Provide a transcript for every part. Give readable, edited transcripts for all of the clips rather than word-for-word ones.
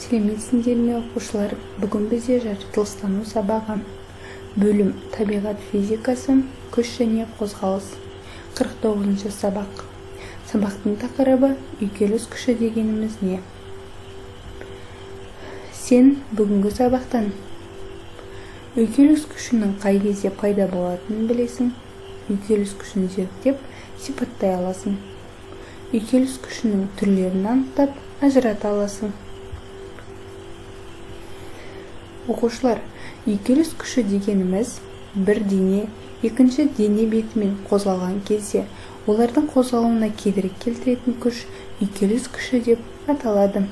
Сәлеметсіңдер ме оқушылар? Бүгін бізде жаратылыстану сабағы. Бөлім табиғат физикасы, күш және қозғалыс. 49-шы сабақ. Сабақтың тақырыбы үйкеліс күші дегеніміз не? Сен бүгінгі сабақтан үйкеліс күшінің қай кезде пайда болатынын білесің. Үйкеліс күшін зерттеп, сипаттай аласың. Үйкеліс күшінің түрлерін анықтап, ажырата аласың. Оқушылар, үйкеліс күші дегеніміз бір дене екінші дене бетімен қозғалған кезде олардың қозғалуына кедергі келтіретін күш үйкеліс күші деп аталады.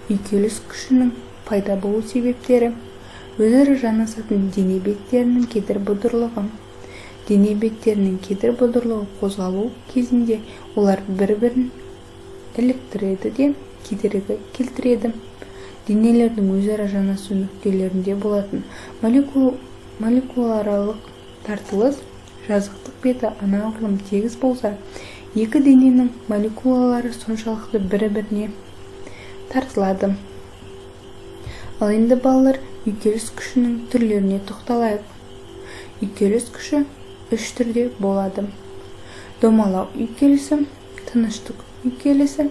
Үйкеліс күшінің пайда болу себептері: өзара жанасатын дене беттерінің кедір бұдырлығы. Дене беттерінің кедір бұдырлығы қозғалу кезінде олар бір-бірін іліктіреді де кедергі келтіреді. Денелердің өзара жанасу нүктелерінде болатын молекулааралық тартылыс жазықтық беті анағұрлым тегіс болса, екі дененің молекулалары соншалықты бір-біріне тартылады. Ал енді балалар, үйкеліс күшінің түрлеріне тоқталайық. Үйкеліс күші үш түрде болады: домалау үйкелісі, тыныштық үйкелісі,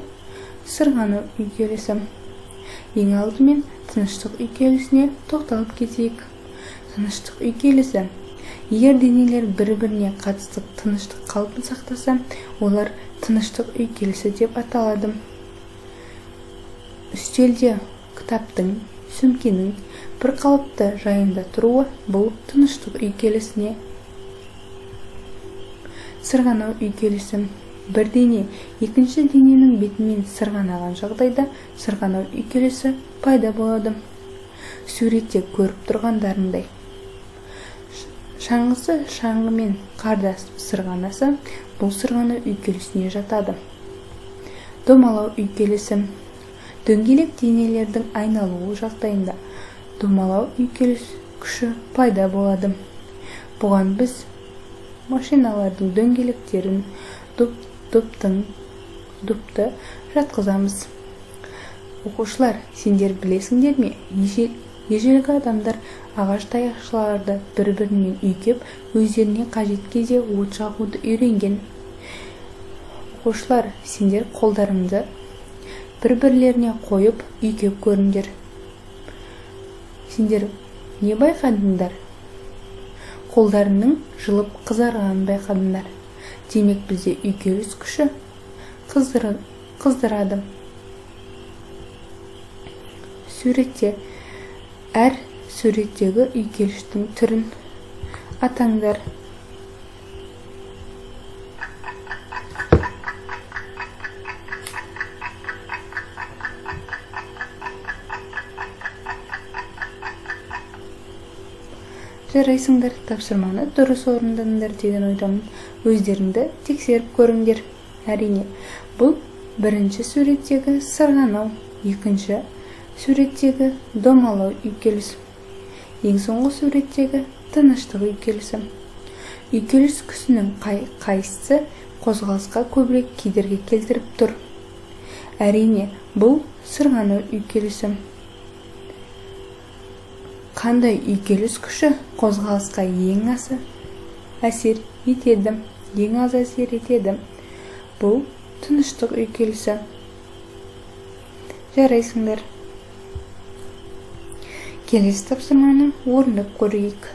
сырғанау үйкелісі. Ең алдымен тыныштық үйкелісіне тоқталып кетейік. Тыныштық үйкелісі: егер денелер бір-біріне қатысты тыныштық қалпын сақтаса, олар тыныштық үйкелісі деп аталады. Үстелде кітаптың, сөмкенің бір қалыпты жайында тұруы бұл тыныштық үйкелісіне. Сырғанау үйкелісі: бір дене екінші дененің бетімен сырғанаған жағдайда сырғанау үйкелісі пайда болады. Суретте көріп тұрғандарыңдай, шаңғысы шаңғымен қардасып сырғанаса, бұл сырғанау үйкелісіне жатады. Домалау үйкелісі: дөңгелек денелердің айналуы жағдайында домалау үйкеліс күші пайда болады. Бұған біз машиналардың дөңгелектерін, дупты жатқызамыз. Оқушылар, сендер білесіңдер ме? Ежелгі адамдар ағаш таяқшаларды бір-бірімен үйкеп, өздеріне қажет кезде от жағуды үйренген. Оқушылар, сендер қолдарыңды бір-бірлеріне қойып үйкеп көріңдер. Сендер не байқадыңдар? Қолдарының жылып қызарғанын байқадыңдар. Демек бізде үйкеліс күші қыздырады. Суретте әр суреттегі үйкелістің түрін атаңдар. Жарайсыңдар, тапсырманы дұрыс орындадыңдар деген ойдамын. Өздеріңді тексеріп көріңдер. Әрине, бұл бірінші суреттегі сырғанау, екінші суреттегі домалау үйкелісі, ең соңғы суреттегі тыныштық үйкелісі. Үйкеліс күшінің қайсысы қозғалысқа көбірек кедергі келтіріп тұр? Әрине, бұл сырғанау үйкелісі. Қандай үйкеліс күші қозғалысқа ең аз әсер етеді? Бұл тыныштық үйкелісі. Жарайсыңдар. Келесі тапсырманы орындап көрейік.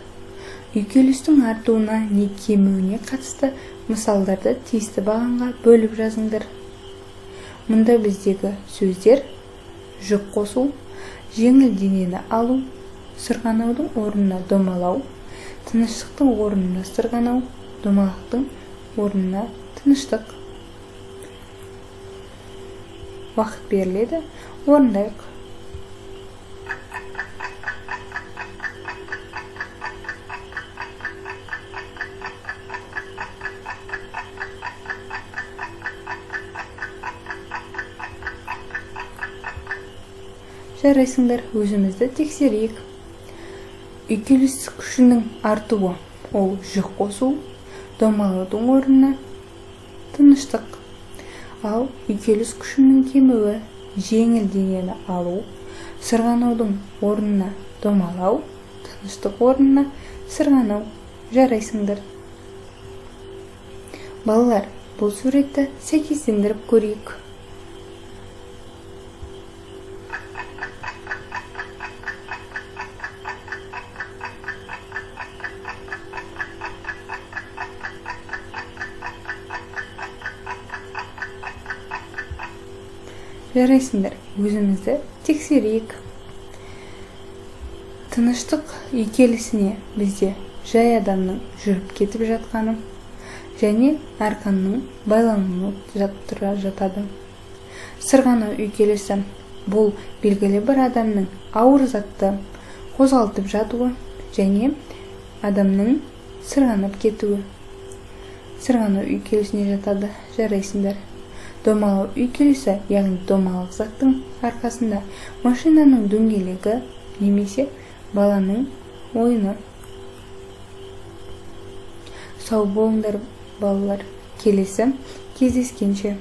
Үйкелістің артуына не кемуіне қатысты мысалдарды тиісті бағанға бөліп жазыңдар. Мұнда біздегі сөздер: жүк қосу, жеңіл денені алу, сырғанаудың орнына домалау, тыныштықтың орнына сырғанау, домалақтың орнына тыныштық. Уақыт беріледі, орындайық. Жарайсыңдар, өзімізді тексерейік. Үйкеліс күшінің артуы ол жүк қосу, домалаудың орнына тыныштық. Ал үйкеліс күшінің кемуі жеңіл денені алу, Сырғанаудың орнына домалау, тыныштық орнына сырғанау. Жарайсыңдар. Балалар, бұл суретті сәйкестендіріп көрейік. Жарайсыңдар, өзімізді тексерейік. Тыныштық үйкелісіне бізде жай адамның жүріп кетіп жатқаны және арқанның байлануы жатады. Сырғанау үйкелісі бұл белгілі бір адамның ауыр затты қозғалтып жатуы және адамның сырғанап кетуі. Сырғанау үйкелісіне жатады. Жарайсыңдар. Домалау үйкелісі, яғни домалақ заттың арқасында машинаның дөңгелегі немесе баланың ойыны. Сау болыңдар, балалар. Келесі кездескенше.